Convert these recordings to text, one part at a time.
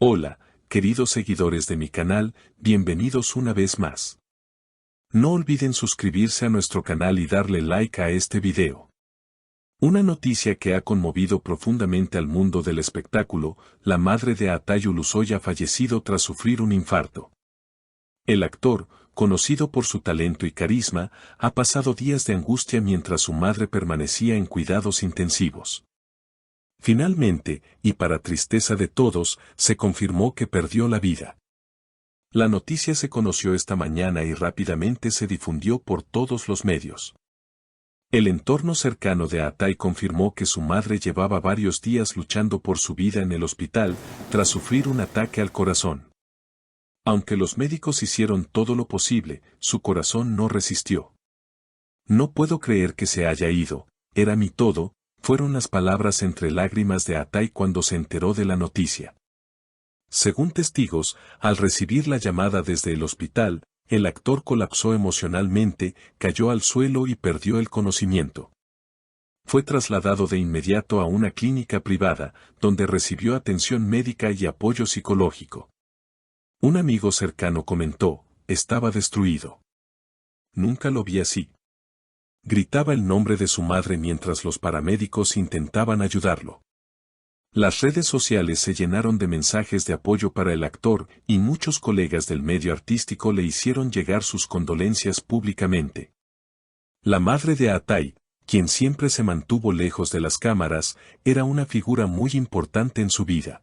Hola, queridos seguidores de mi canal, bienvenidos una vez más. No olviden suscribirse a nuestro canal y darle like a este video. Una noticia que ha conmovido profundamente al mundo del espectáculo: la madre de Atay Ulusoy ha fallecido tras sufrir un infarto. El actor, conocido por su talento y carisma, ha pasado días de angustia mientras su madre permanecía en cuidados intensivos. Finalmente, y para tristeza de todos, se confirmó que perdió la vida. La noticia se conoció esta mañana y rápidamente se difundió por todos los medios. El entorno cercano de Atay confirmó que su madre llevaba varios días luchando por su vida en el hospital, tras sufrir un ataque al corazón. Aunque los médicos hicieron todo lo posible, su corazón no resistió. "No puedo creer que se haya ido, era mi todo", fueron las palabras entre lágrimas de Atay cuando se enteró de la noticia. Según testigos, al recibir la llamada desde el hospital, el actor colapsó emocionalmente, cayó al suelo y perdió el conocimiento. Fue trasladado de inmediato a una clínica privada, donde recibió atención médica y apoyo psicológico. Un amigo cercano comentó: "Estaba destruido. Nunca lo vi así". Gritaba el nombre de su madre mientras los paramédicos intentaban ayudarlo. Las redes sociales se llenaron de mensajes de apoyo para el actor, y muchos colegas del medio artístico le hicieron llegar sus condolencias públicamente. La madre de Atay, quien siempre se mantuvo lejos de las cámaras, era una figura muy importante en su vida.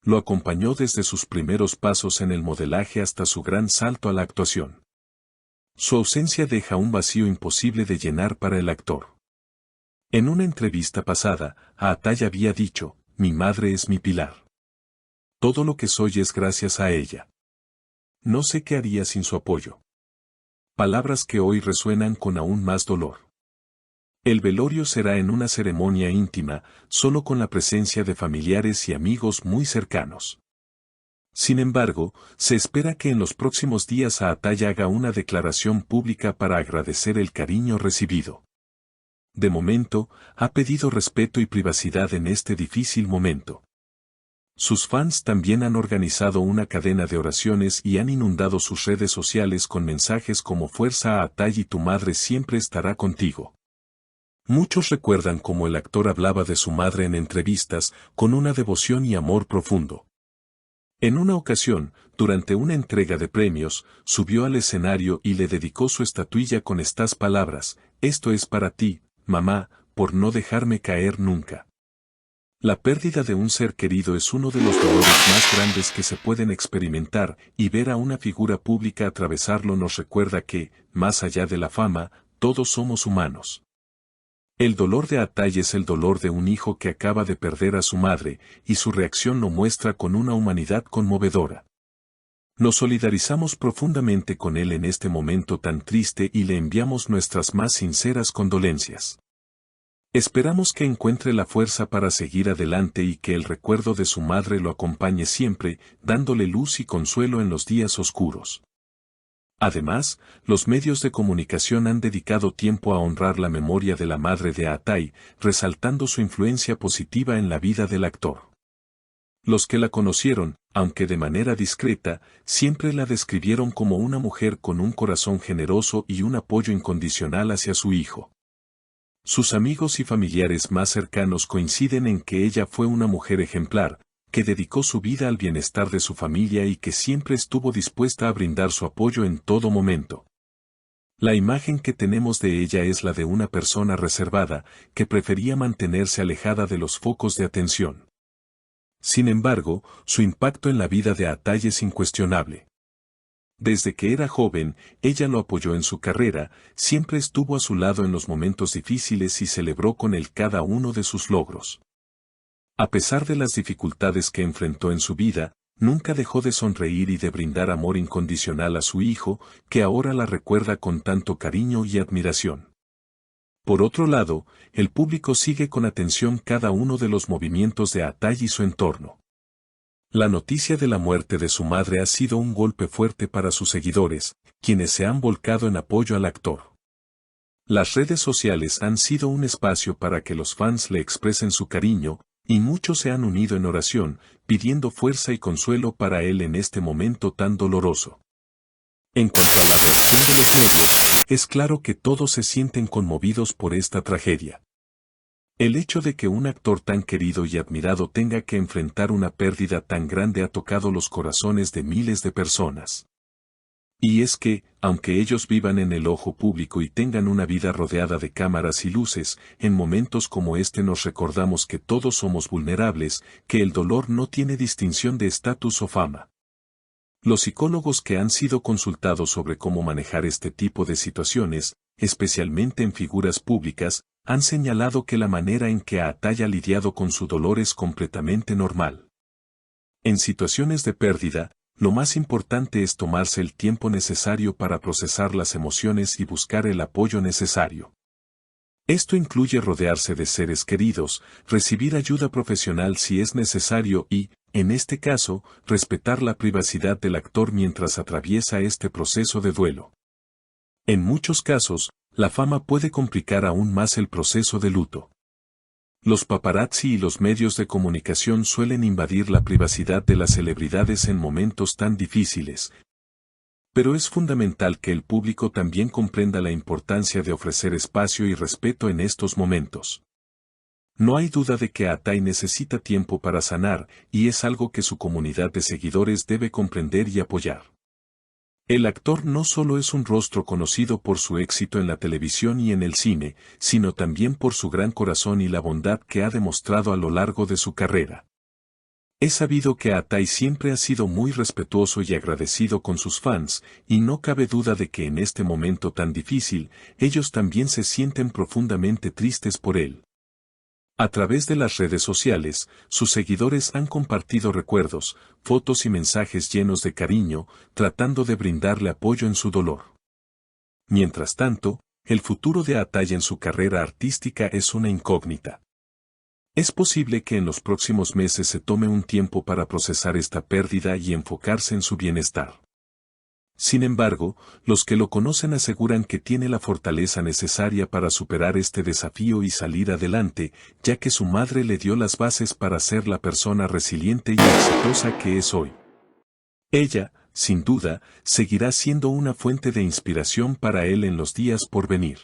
Lo acompañó desde sus primeros pasos en el modelaje hasta su gran salto a la actuación. Su ausencia deja un vacío imposible de llenar para el actor. En una entrevista pasada, Atay había dicho: "Mi madre es mi pilar. Todo lo que soy es gracias a ella. No sé qué haría sin su apoyo". Palabras que hoy resuenan con aún más dolor. El velorio será en una ceremonia íntima, solo con la presencia de familiares y amigos muy cercanos. Sin embargo, se espera que en los próximos días Atay haga una declaración pública para agradecer el cariño recibido. De momento, ha pedido respeto y privacidad en este difícil momento. Sus fans también han organizado una cadena de oraciones y han inundado sus redes sociales con mensajes como: "Fuerza Atay y tu madre siempre estará contigo". Muchos recuerdan cómo el actor hablaba de su madre en entrevistas, con una devoción y amor profundo. En una ocasión, durante una entrega de premios, subió al escenario y le dedicó su estatuilla con estas palabras: "Esto es para ti, mamá, por no dejarme caer nunca". La pérdida de un ser querido es uno de los dolores más grandes que se pueden experimentar, y ver a una figura pública atravesarlo nos recuerda que, más allá de la fama, todos somos humanos. El dolor de Atay es el dolor de un hijo que acaba de perder a su madre, y su reacción lo muestra con una humanidad conmovedora. Nos solidarizamos profundamente con él en este momento tan triste y le enviamos nuestras más sinceras condolencias. Esperamos que encuentre la fuerza para seguir adelante y que el recuerdo de su madre lo acompañe siempre, dándole luz y consuelo en los días oscuros. Además, los medios de comunicación han dedicado tiempo a honrar la memoria de la madre de Atay, resaltando su influencia positiva en la vida del actor. Los que la conocieron, aunque de manera discreta, siempre la describieron como una mujer con un corazón generoso y un apoyo incondicional hacia su hijo. Sus amigos y familiares más cercanos coinciden en que ella fue una mujer ejemplar, que dedicó su vida al bienestar de su familia y que siempre estuvo dispuesta a brindar su apoyo en todo momento. La imagen que tenemos de ella es la de una persona reservada, que prefería mantenerse alejada de los focos de atención. Sin embargo, su impacto en la vida de Atay es incuestionable. Desde que era joven, ella lo apoyó en su carrera, siempre estuvo a su lado en los momentos difíciles y celebró con él cada uno de sus logros. A pesar de las dificultades que enfrentó en su vida, nunca dejó de sonreír y de brindar amor incondicional a su hijo, que ahora la recuerda con tanto cariño y admiración. Por otro lado, el público sigue con atención cada uno de los movimientos de Atay y su entorno. La noticia de la muerte de su madre ha sido un golpe fuerte para sus seguidores, quienes se han volcado en apoyo al actor. Las redes sociales han sido un espacio para que los fans le expresen su cariño, Y muchos se han unido en oración, pidiendo fuerza y consuelo para él en este momento tan doloroso. En cuanto a la reacción de los medios, es claro que todos se sienten conmovidos por esta tragedia. El hecho de que un actor tan querido y admirado tenga que enfrentar una pérdida tan grande ha tocado los corazones de miles de personas. Y es que, aunque ellos vivan en el ojo público y tengan una vida rodeada de cámaras y luces, en momentos como este nos recordamos que todos somos vulnerables, que el dolor no tiene distinción de estatus o fama. Los psicólogos que han sido consultados sobre cómo manejar este tipo de situaciones, especialmente en figuras públicas, han señalado que la manera en que Atay ha lidiado con su dolor es completamente normal. En situaciones de pérdida, lo más importante es tomarse el tiempo necesario para procesar las emociones y buscar el apoyo necesario. Esto incluye rodearse de seres queridos, recibir ayuda profesional si es necesario y, en este caso, respetar la privacidad del actor mientras atraviesa este proceso de duelo. En muchos casos, la fama puede complicar aún más el proceso de luto. Los paparazzi y los medios de comunicación suelen invadir la privacidad de las celebridades en momentos tan difíciles. Pero es fundamental que el público también comprenda la importancia de ofrecer espacio y respeto en estos momentos. No hay duda de que Atay necesita tiempo para sanar, y es algo que su comunidad de seguidores debe comprender y apoyar. El actor no solo es un rostro conocido por su éxito en la televisión y en el cine, sino también por su gran corazón y la bondad que ha demostrado a lo largo de su carrera. Es sabido que Atay siempre ha sido muy respetuoso y agradecido con sus fans, y no cabe duda de que en este momento tan difícil, ellos también se sienten profundamente tristes por él. A través de las redes sociales, sus seguidores han compartido recuerdos, fotos y mensajes llenos de cariño, tratando de brindarle apoyo en su dolor. Mientras tanto, el futuro de Atay en su carrera artística es una incógnita. Es posible que en los próximos meses se tome un tiempo para procesar esta pérdida y enfocarse en su bienestar. Sin embargo, los que lo conocen aseguran que tiene la fortaleza necesaria para superar este desafío y salir adelante, ya que su madre le dio las bases para ser la persona resiliente y exitosa que es hoy. Ella, sin duda, seguirá siendo una fuente de inspiración para él en los días por venir.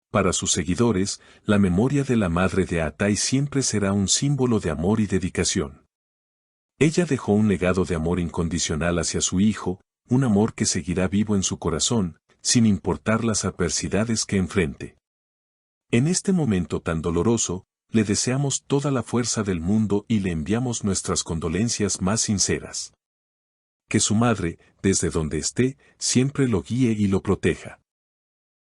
Para sus seguidores, la memoria de la madre de Atay siempre será un símbolo de amor y dedicación. Ella dejó un legado de amor incondicional hacia su hijo, un amor que seguirá vivo en su corazón, sin importar las adversidades que enfrente. En este momento tan doloroso, le deseamos toda la fuerza del mundo y le enviamos nuestras condolencias más sinceras. Que su madre, desde donde esté, siempre lo guíe y lo proteja.